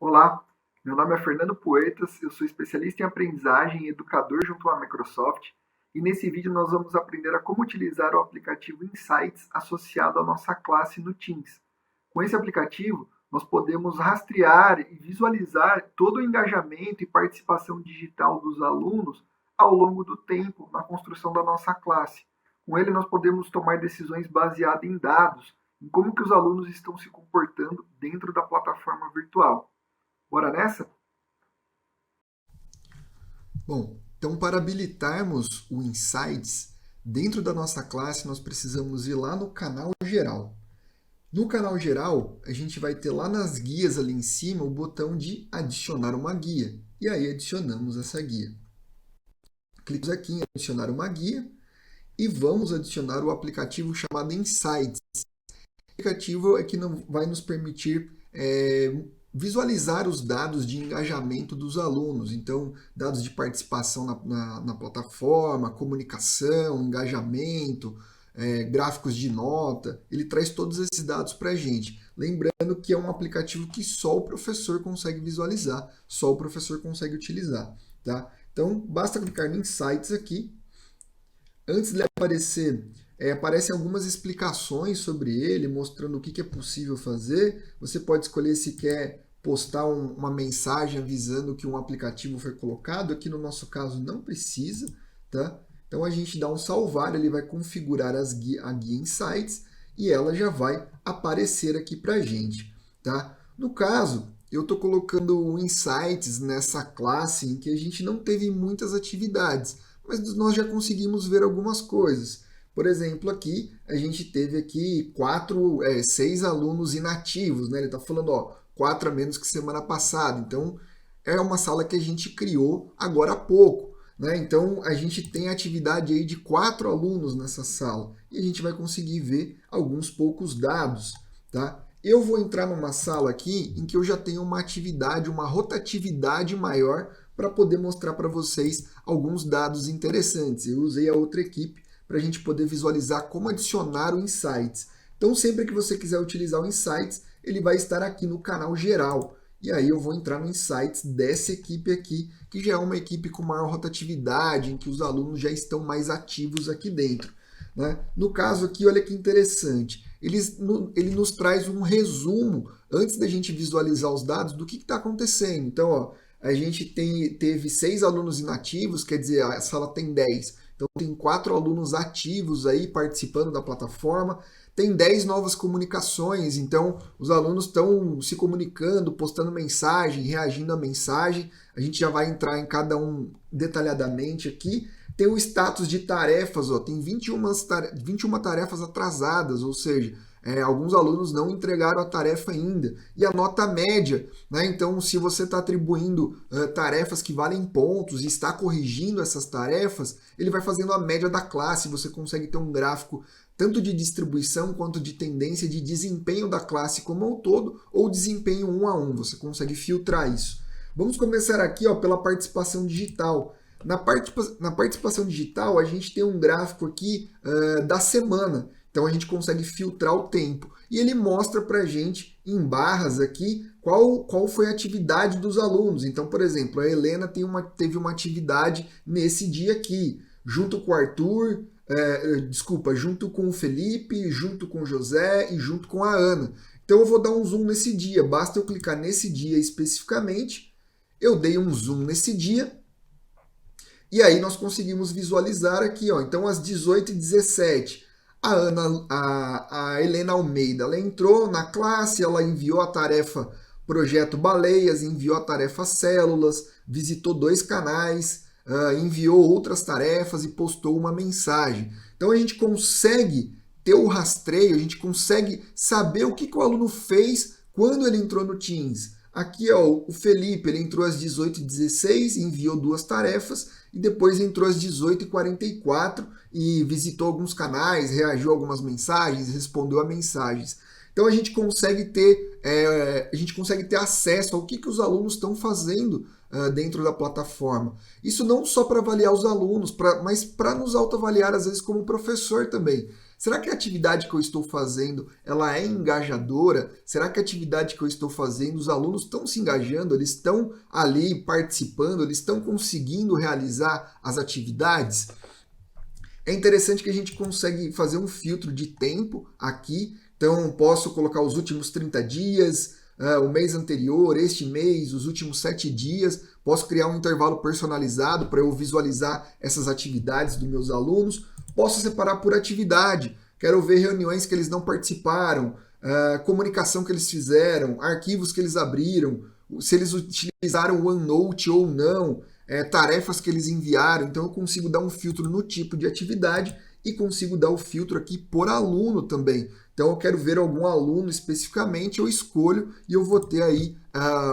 Olá, meu nome é Fernando Poetas, eu sou especialista em aprendizagem e educador junto à Microsoft, e nesse vídeo nós vamos aprender a como utilizar o aplicativo Insights associado à nossa classe no Teams. Com esse aplicativo, nós podemos rastrear e visualizar todo o engajamento e participação digital dos alunos ao longo do tempo na construção da nossa classe. Com ele, nós podemos tomar decisões baseadas em dados, em como que os alunos estão se comportando dentro da plataforma virtual. Bora nessa? Bom, então para habilitarmos o Insights, dentro da nossa classe nós precisamos ir lá no canal geral. No canal geral, a gente vai ter lá nas guias ali em cima o botão de adicionar uma guia. E aí adicionamos essa guia. Clicamos aqui em adicionar uma guia e vamos adicionar o aplicativo chamado Insights. O aplicativo é que vai nos permitir visualizar os dados de engajamento dos alunos. Então, dados de participação na plataforma, comunicação, engajamento, gráficos de nota. Ele traz todos esses dados para a gente. Lembrando que é um aplicativo que só o professor consegue visualizar, só o professor consegue utilizar. Tá? Então, basta clicar no Insights aqui. Antes de aparecer, aparecem algumas explicações sobre ele, mostrando o que é possível fazer. Você pode escolher se quer postar uma mensagem avisando que um aplicativo foi colocado. Aqui no nosso caso não precisa. Tá? Então a gente dá um salvar, ele vai configurar a guia Insights e ela já vai aparecer aqui para a gente. Tá? No caso, eu estou colocando o Insights nessa classe em que a gente não teve muitas atividades, mas nós já conseguimos ver algumas coisas. Por exemplo, aqui a gente teve aqui 6 alunos inativos, né? Ele está falando 4 a menos que semana passada. Então, é uma sala que a gente criou agora há pouco. Né? Então, a gente tem atividade aí de 4 alunos nessa sala. E a gente vai conseguir ver alguns poucos dados. Tá? Eu vou entrar numa sala aqui em que eu já tenho uma atividade, uma rotatividade maior para poder mostrar para vocês alguns dados interessantes. Eu usei a outra equipe para a gente poder visualizar como adicionar o Insights. Então, sempre que você quiser utilizar o Insights, ele vai estar aqui no canal geral. E aí eu vou entrar no Insights dessa equipe aqui, que já é uma equipe com maior rotatividade, em que os alunos já estão mais ativos aqui dentro. Né? No caso aqui, olha que interessante. Ele nos traz um resumo, antes da gente visualizar os dados, do que está acontecendo. Então, a gente teve 6 alunos inativos, quer dizer, a sala tem 10. Então, tem 4 alunos ativos aí participando da plataforma. Tem 10 novas comunicações, então os alunos estão se comunicando, postando mensagem, reagindo à mensagem. A gente já vai entrar em cada um detalhadamente aqui. Tem o status de tarefas, tem 21 tarefas atrasadas, ou seja, alguns alunos não entregaram a tarefa ainda. E a nota média, né? Então, se você está atribuindo tarefas que valem pontos e está corrigindo essas tarefas, ele vai fazendo a média da classe. Você consegue ter um gráfico tanto de distribuição quanto de tendência de desempenho da classe como um todo, ou desempenho 1 a 1. Você consegue filtrar isso. Vamos começar aqui pela participação digital. Na participação digital, a gente tem um gráfico aqui da semana. Então, a gente consegue filtrar o tempo. E ele mostra para a gente, em barras aqui, qual foi a atividade dos alunos. Então, por exemplo, a Helena teve uma atividade nesse dia aqui, junto com o Arthur, junto com o Felipe, junto com o José e junto com a Ana. Então, eu vou dar um zoom nesse dia. Basta eu clicar nesse dia especificamente. Eu dei um zoom nesse dia. E aí nós conseguimos visualizar aqui, então às 18h17, a Helena Almeida, ela entrou na classe, ela enviou a tarefa Projeto Baleias, enviou a tarefa Células, visitou 2 canais, enviou outras tarefas e postou uma mensagem. Então a gente consegue ter o rastreio, a gente consegue saber o que o aluno fez quando ele entrou no Teams. Aqui, o Felipe, ele entrou às 18h16, enviou 2 tarefas, e depois entrou às 18h44 e visitou alguns canais, reagiu a algumas mensagens, respondeu a mensagens. Então, a gente consegue ter acesso ao que os alunos estão fazendo dentro da plataforma. Isso não só para avaliar os alunos, mas para nos autoavaliar, às vezes, como professor também. Será que a atividade que eu estou fazendo, ela é engajadora? Será que a atividade que eu estou fazendo, os alunos estão se engajando, eles estão ali participando, eles estão conseguindo realizar as atividades? É interessante que a gente consegue fazer um filtro de tempo aqui. Então, posso colocar os últimos 30 dias, o mês anterior, este mês, os últimos 7 dias. Posso criar um intervalo personalizado para eu visualizar essas atividades dos meus alunos. Posso separar por atividade. Quero ver reuniões que eles não participaram, comunicação que eles fizeram, arquivos que eles abriram, se eles utilizaram o OneNote ou não, tarefas que eles enviaram. Então eu consigo dar um filtro no tipo de atividade e consigo dar o filtro aqui por aluno também. Então eu quero ver algum aluno especificamente, eu escolho e eu vou ter aí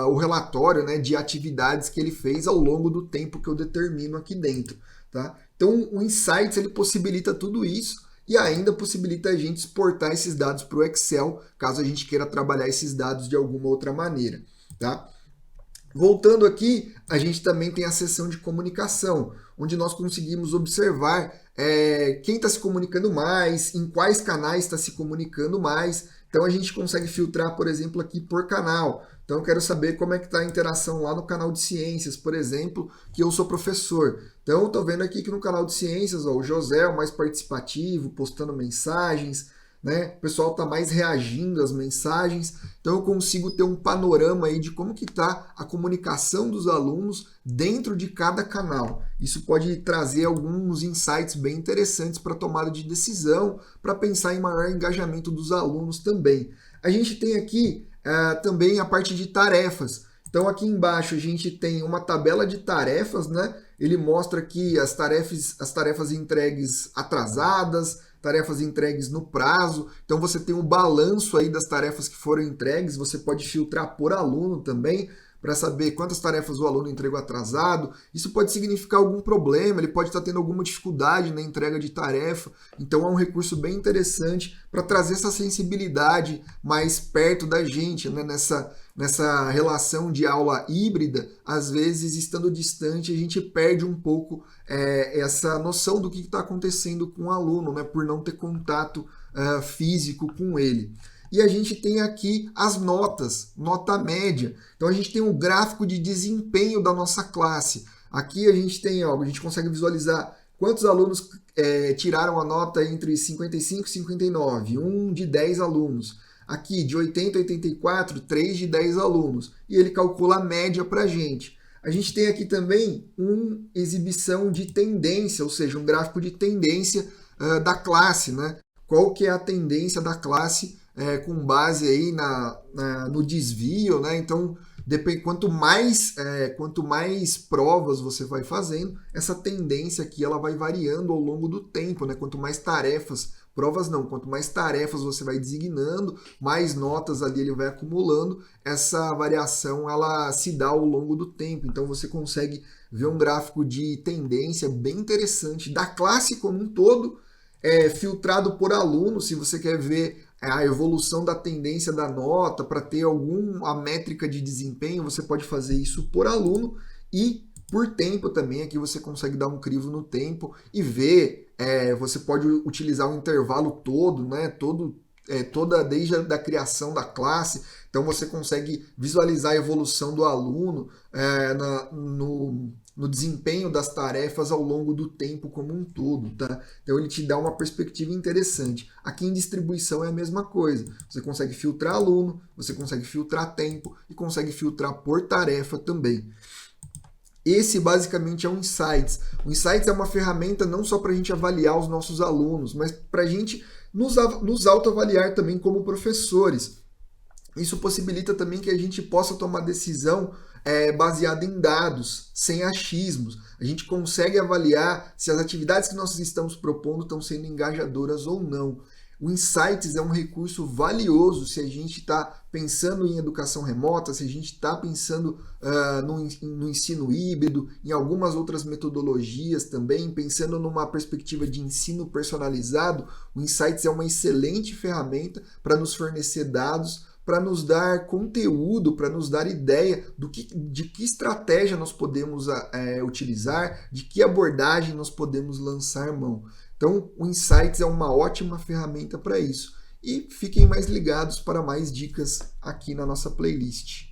o relatório, né, de atividades que ele fez ao longo do tempo que eu determino aqui dentro. Tá? Então o Insights ele possibilita tudo isso e ainda possibilita a gente exportar esses dados para o Excel, caso a gente queira trabalhar esses dados de alguma outra maneira. Tá? Voltando aqui, a gente também tem a seção de comunicação, onde nós conseguimos observar quem está se comunicando mais, em quais canais está se comunicando mais. Então a gente consegue filtrar, por exemplo, aqui por canal. Então eu quero saber como é que está a interação lá no canal de ciências, por exemplo, que eu sou professor. Então eu estou vendo aqui que no canal de ciências, o José é o mais participativo, postando mensagens, né? O pessoal está mais reagindo às mensagens, então eu consigo ter um panorama aí de como que está a comunicação dos alunos dentro de cada canal. Isso pode trazer alguns insights bem interessantes para a tomada de decisão, para pensar em maior engajamento dos alunos também. A gente tem aqui também a parte de tarefas. Então aqui embaixo a gente tem uma tabela de tarefas, né? Ele mostra aqui as tarefas entregues atrasadas, tarefas entregues no prazo. Então você tem um balanço aí das tarefas que foram entregues, você pode filtrar por aluno também, para saber quantas tarefas o aluno entregou atrasado. Isso pode significar algum problema, ele pode estar tendo alguma dificuldade na entrega de tarefa. Então é um recurso bem interessante para trazer essa sensibilidade mais perto da gente, né? Nessa relação de aula híbrida, às vezes, estando distante, a gente perde um pouco essa noção do que está acontecendo com o aluno, né? Por não ter contato físico com ele. E a gente tem aqui as notas, nota média. Então a gente tem um gráfico de desempenho da nossa classe. Aqui a gente tem, a gente consegue visualizar quantos alunos tiraram a nota entre 55 e 59, 1 de 10 alunos. Aqui, de 80 a 84, 3 de 10 alunos. E ele calcula a média para a gente. A gente tem aqui também uma exibição de tendência, ou seja, um gráfico de tendência da classe, né? Qual que é a tendência da classe com base aí no desvio, né? Então, quanto mais provas você vai fazendo, essa tendência aqui ela vai variando ao longo do tempo, né? Quanto mais tarefas, quanto mais tarefas você vai designando, mais notas ali ele vai acumulando, essa variação ela se dá ao longo do tempo. Então você consegue ver um gráfico de tendência bem interessante da classe como um todo, filtrado por aluno. Se você quer ver a evolução da tendência da nota para ter alguma métrica de desempenho, você pode fazer isso por aluno e por tempo também. Aqui você consegue dar um crivo no tempo e ver, você pode utilizar o intervalo todo, né? Desde a criação da classe. Então você consegue visualizar a evolução do aluno no desempenho das tarefas ao longo do tempo como um todo, tá? Então ele te dá uma perspectiva interessante. Aqui em distribuição é a mesma coisa. Você consegue filtrar aluno, você consegue filtrar tempo e consegue filtrar por tarefa também. Esse basicamente é o Insights. O Insights é uma ferramenta não só para a gente avaliar os nossos alunos, mas para a gente nos autoavaliar também como professores. Isso possibilita também que a gente possa tomar decisão baseada em dados, sem achismos. A gente consegue avaliar se as atividades que nós estamos propondo estão sendo engajadoras ou não. O Insights é um recurso valioso se a gente está pensando em educação remota, se a gente está pensando no ensino híbrido, em algumas outras metodologias também, pensando numa perspectiva de ensino personalizado. O Insights é uma excelente ferramenta para nos fornecer dados, para nos dar conteúdo, para nos dar ideia de que estratégia nós podemos utilizar, de que abordagem nós podemos lançar mão. Então, o Insights é uma ótima ferramenta para isso. E fiquem mais ligados para mais dicas aqui na nossa playlist.